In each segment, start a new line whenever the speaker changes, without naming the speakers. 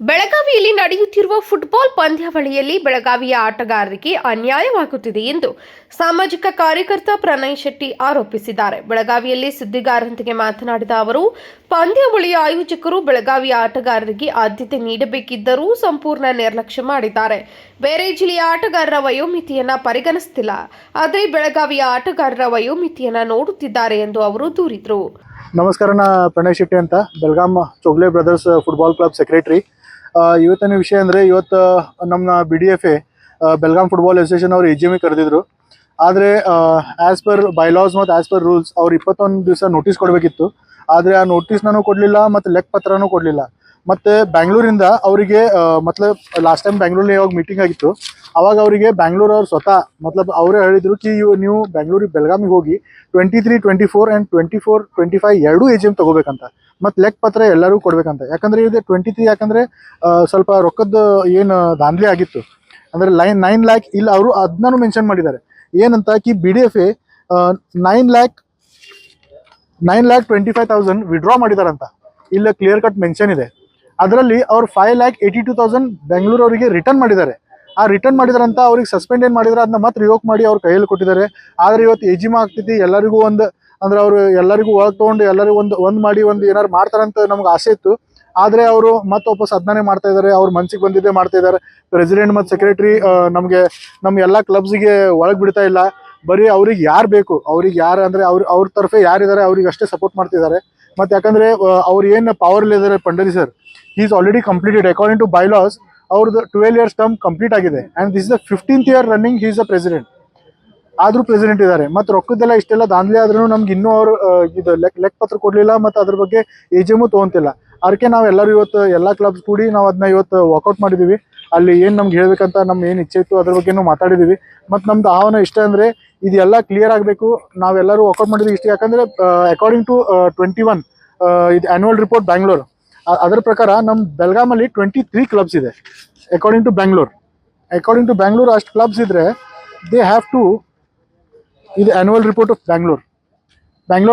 ಬೆಳಗಾವಿಯಲ್ಲಿ ನಡೆಯುತ್ತಿರುವ ಫುಟ್ಬಾಲ್ ಪಂದ್ಯಾವಳಿಯಲ್ಲಿ ಬೆಳಗಾವಿಯ ಆಟಗಾರರಿಗೆ ಅನ್ಯಾಯವಾಗುತ್ತಿದೆ ಎಂದು ಸಾಮಾಜಿಕ ಕಾರ್ಯಕರ್ತ ಪ್ರಣಯ್ ಶೆಟ್ಟಿ ಆರೋಪಿಸಿದ್ದಾರೆ. ಬೆಳಗಾವಿಯಲ್ಲಿ ಸುದ್ದಿಗಾರರೊಂದಿಗೆ ಮಾತನಾಡಿದ ಅವರು, ಪಂದ್ಯಾವಳಿಯ ಆಯೋಜಕರು ಬೆಳಗಾವಿಯ ಆಟಗಾರರಿಗೆ ಆದ್ಯತೆ ನೀಡಬೇಕಿದ್ದರೂ ಸಂಪೂರ್ಣ ನಿರ್ಲಕ್ಷ್ಯ ಮಾಡಿದ್ದಾರೆ. ಬೇರೆ ಜಿಲ್ಲೆಯ ಆಟಗಾರರ ವಯೋಮಿತಿಯನ್ನ ಪರಿಗಣಿಸುತ್ತಿಲ್ಲ, ಆದರೆ ಬೆಳಗಾವಿಯ ಆಟಗಾರರ ವಯೋಮಿತಿಯನ್ನ ನೋಡುತ್ತಿದ್ದಾರೆ ಎಂದು ಅವರು ದೂರಿದರು.
ನಮಸ್ಕಾರ, ನಾ ಪ್ರಣಯ್ ಶೆಟ್ಟಿ ಅಂತ, Belgaum Chogle brothers football club secretary. ಇವತ್ತಿನ ವಿಷಯ ಅಂದರೆ, ಇವತ್ತು ನಮ್ಮ BDFA ಬೆಳಗಾಂ ಫುಟ್ಬಾಲ್ ಅಸೋಸಿಯೇಷನ್ ಅವರು AGM ಕರೆದಿದ್ರು. ಆದರೆ ಆ್ಯಸ್ ಪರ್ ಬೈಲಾಸ್ ಮತ್ತು ಆ್ಯಸ್ ಪರ್ ರೂಲ್ಸ್ ಅವ್ರು 21 ದಿವಸ ನೋಟಿಸ್ ಕೊಡಬೇಕಿತ್ತು. ಆದರೆ ಆ ನೋಟಿಸ್ನೂ ಕೊಡಲಿಲ್ಲ ಮತ್ತು ಲೆಕ್ಕ ಪತ್ರನೂ ಕೊಡಲಿಲ್ಲ. ಮತ್ತು ಬ್ಯಾಂಗ್ಳೂರಿಂದ ಅವರಿಗೆ ಲಾಸ್ಟ್ ಟೈಮ್ ಬ್ಯಾಂಗ್ಳೂರಲ್ಲಿ ಯಾವಾಗ ಮೀಟಿಂಗ್ ಆಗಿತ್ತು ಅವಾಗ ಅವರಿಗೆ ಬ್ಯಾಂಗ್ಳೂರು ಅವ್ರು ಸ್ವತಃ ಅವರೇ ಹೇಳಿದರು ಕಿ ನೀವು ಬ್ಯಾಂಗ್ಳೂರಿಗೆ ಬೆಳಗಾಮಿಗೆ ಹೋಗಿ 23, 24 ಆ್ಯಂಡ್ 24, 25 ಎರಡೂ AGM ತೊಗೋಬೇಕಂತ, ಮತ್ತು ಲೆಕ್ಕ ಪತ್ರ ಎಲ್ಲರೂ ಕೊಡಬೇಕಂತ. ಯಾಕಂದರೆ ಇದು 23 ಯಾಕಂದರೆ ಸ್ವಲ್ಪ ರೊಕ್ಕದ ಏನು ದಾಂಧಲೆ ಆಗಿತ್ತು, ಅಂದರೆ 9 ಲ್ಯಾಕ್ ಇಲ್ಲಿ ಅವರು ಅದನ್ನೂ ಮೆನ್ಷನ್ ಮಾಡಿದ್ದಾರೆ. ಏನಂತ ಕಿ BDFA 9,25,000 ವಿಡ್ರಾ ಮಾಡಿದಾರಂತ ಇಲ್ಲ ಕ್ಲಿಯರ್ ಕಟ್ ಮೆನ್ಷನ್ ಇದೆ. ಅದರಲ್ಲಿ ಅವ್ರು 5,82,000 ಬೆಂಗಳೂರು ಅವರಿಗೆ ರಿಟರ್ನ್ ಮಾಡಿದ್ದಾರೆ. ಆ ರಿಟರ್ನ್ ಮಾಡಿದಾರಂತ ಅವ್ರಿಗೆ ಸಸ್ಪೆಂಡ್ ಏನು ಮಾಡಿದಾರೆ ಅದನ್ನ ಮತ್ತೆ ರಿವೋಕ್ ಮಾಡಿ ಅವ್ರ ಕೈಯಲ್ಲಿ ಕೊಟ್ಟಿದ್ದಾರೆ. ಆದರೆ ಇವತ್ತು AGM ಆಗ್ತೈತಿ, ಎಲ್ಲರಿಗೂ ಅಂದ್ರೆ ಅವರು ಎಲ್ಲರಿಗೂ ಒಳಗೆ ತೊಗೊಂಡು ಎಲ್ಲರಿಗೂ ಒಂದು ಮಾಡಿ ಏನಾರು ಮಾಡ್ತಾರಂತ ನಮ್ಗೆ ಆಸೆ ಇತ್ತು. ಆದರೆ ಅವರು ಮತ್ತೆ ವಾಪಸ್ ಅದನ್ನೇ ಮಾಡ್ತಾ ಇದ್ದಾರೆ. ಅವ್ರ ಮನ್ಸಿಗೆ ಬಂದಿದ್ದೇ ಮಾಡ್ತಾ ಇದ್ದಾರೆ. ಪ್ರೆಸಿಡೆಂಟ್ ಮತ್ತು ಸೆಕ್ರೆಟರಿ ನಮ್ಮ ಎಲ್ಲ ಕ್ಲಬ್ಸಿಗೆ ಒಳಗೆ ಬಿಡ್ತಾ ಇಲ್ಲ. ಬರೀ ಅವ್ರಿಗೆ ಯಾರು ಬೇಕು, ಅವ್ರಿಗೆ ಯಾರು ಅಂದರೆ ಅವ್ರ ತರಫೆ ಯಾರಿದ್ದಾರೆ ಅವ್ರಿಗೆ ಅಷ್ಟೇ ಸಪೋರ್ಟ್ ಮಾಡ್ತಿದ್ದಾರೆ. ಮತ್ತು ಯಾಕಂದರೆ ಅವ್ರು ಏನು ಪವರ್ ಇದ್ದಾರೆ, Pandari sir is already completed according to bylaws. ಅವ್ರದ್ದು 12 years ಟರ್ಮ್ ಕಂಪ್ಲೀಟ್ ಆಗಿದೆ and this is the 15th year running he is a president. ಆದರೂ ಪ್ರೆಸಿಡೆಂಟ್ ಇದ್ದಾರೆ. ಮತ್ತು ರೊಕ್ಕದ್ದೆಲ್ಲ ಇಷ್ಟೆಲ್ಲ ದಾಂಧಲೆ ಆದ್ರೂ ನಮ್ಗೆ ಇನ್ನೂ ಅವರು ಇದು ಲೆಕ್ಕ ಪತ್ರ ಕೊಡಲಿಲ್ಲ ಮತ್ತು ಅದ್ರ ಬಗ್ಗೆ AGM ತೊಗೊಂತಿಲ್ಲ. ಅದಕ್ಕೆ ನಾವೆಲ್ಲರೂ ಇವತ್ತು ಎಲ್ಲ ಕ್ಲಬ್ಸ್ ಕೂಡಿ ನಾವು ಅದನ್ನ ಇವತ್ತು ವಾಕೌಟ್ ಮಾಡಿದ್ದೀವಿ. ಅಲ್ಲಿ ಏನು ನಮ್ಗೆ ಹೇಳ್ಬೇಕಂತ ನಮ್ಮ ಏನು ಇಚ್ಛೆ ಇತ್ತು ಅದ್ರ ಬಗ್ಗೆನೂ ಮಾತಾಡಿದ್ದೀವಿ. ಮತ್ತು ನಮ್ದು ಆಹ್ವಾನ ಇಷ್ಟ ಅಂದರೆ ಇದೆಲ್ಲ ಕ್ಲಿಯರ್ ಆಗಬೇಕು. ನಾವೆಲ್ಲರೂ ವಾಕೌಟ್ ಮಾಡಿದ್ದೀವಿ ಇಷ್ಟ. ಯಾಕಂದರೆ ಅಕಾರ್ಡಿಂಗ್ ಟು 21 ಇದು ಆ್ಯನ್ಯುವಲ್ ರಿಪೋರ್ಟ್ ಬ್ಯಾಂಗ್ಳೂರ್, ಅದರ ಪ್ರಕಾರ ನಮ್ಮ ಬೆಳಗಾಮಲ್ಲಿ 23 ಕ್ಲಬ್ಸ್ ಇದೆ. ಅಕಾರ್ಡಿಂಗ್ ಟು ಬ್ಯಾಂಗ್ಳೂರ್ ಅಷ್ಟು ಕ್ಲಬ್ಸ್ ಇದ್ದರೆ ದೇ ಹ್ಯಾವ್ ಟು ಇದು annual report of Bangalore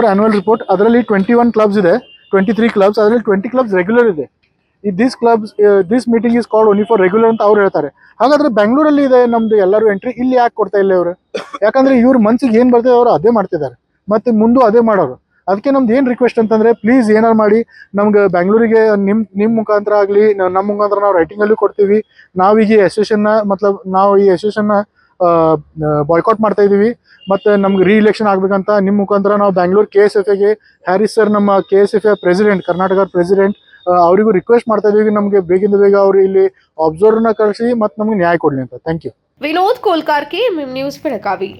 annual report. ಅದರಲ್ಲಿ 21 ಕ್ಲಬ್ಸ್ ಇದೆ, 23 ಕ್ಲಬ್ಸ್, ಅದರಲ್ಲಿ 20 ಕ್ಲಬ್ಸ್ ರೆಗ್ಯುಲರ್ ಇದೆ. This meeting is called only for regular ಅಂತ ಅವ್ರು ಹೇಳ್ತಾರೆ. ಹಾಗಾದರೆ ಬೆಂಗಳೂರಲ್ಲಿ ಇದೆ ನಮ್ಮದು ಎಲ್ಲರೂ ಎಂಟ್ರಿ, ಇಲ್ಲಿ ಯಾಕೆ ಕೊಡ್ತಾ ಇಲ್ಲ ಇವರು? ಯಾಕಂದರೆ ಇವ್ರ ಮನ್ಸಿಗೆ ಏನು ಬರ್ತದೆ ಅವರು ಅದೇ ಮಾಡ್ತಿದ್ದಾರೆ ಮತ್ತು ಮುಂದೆ ಅದೇ ಮಾಡೋರು. ಅದಕ್ಕೆ ನಮ್ದು ಏನು ರಿಕ್ವೆಸ್ಟ್ ಅಂತಂದರೆ, ಪ್ಲೀಸ್ ಏನಾರು ಮಾಡಿ ನಮ್ಗೆ ಬೆಂಗಳೂರಿಗೆ ನಿಮ್ಮ ಮುಖಾಂತರ ಆಗಲಿ ನಮ್ಮ ಮುಖಾಂತರ ನಾವು ರೈಟಿಂಗಲ್ಲೂ ಕೊಡ್ತೀವಿ. ನಾವೀಗ ಈ ಅಸೋಸಿಯೇಷನ್ನ ನಾವು ಈ ಅಸೋಸಿಯೇಷನ್ನ ಬಾಯ್ಕಾಟ್ ಮಾಡ್ತಾ ಇದ್ದೀವಿ ಮತ್ತು ನಮ್ಗೆ ರೀಇಲೆಕ್ಷನ್ ಆಗಬೇಕಂತ ನಿಮ್ಮ ಮುಖಾಂತರ ನಾವು ಬ್ಯಾಂಗ್ಳೂರು KSFAಗೆ ಹ್ಯಾರಿಸ್ ಸರ್, ನಮ್ಮ KSFA ಪ್ರೆಸಿಡೆಂಟ್, ಕರ್ನಾಟಕ ಪ್ರೆಸಿಡೆಂಟ್, ಅವರಿಗೂ ರಿಕ್ವೆಸ್ಟ್ ಮಾಡ್ತಾ ಇದ್ದೀವಿ ನಮಗೆ ಬೇಗಿಂದ ಬೇಗ ಅವರು ಇಲ್ಲಿ ಅಬ್ಸರ್ವ್ನ ಕಳಿಸಿ ಮತ್ತು ನಮಗೆ ನ್ಯಾಯ ಕೊಡಲಿ ಅಂತ. Thank you.
Vinod Kolkarki, news Belagavi.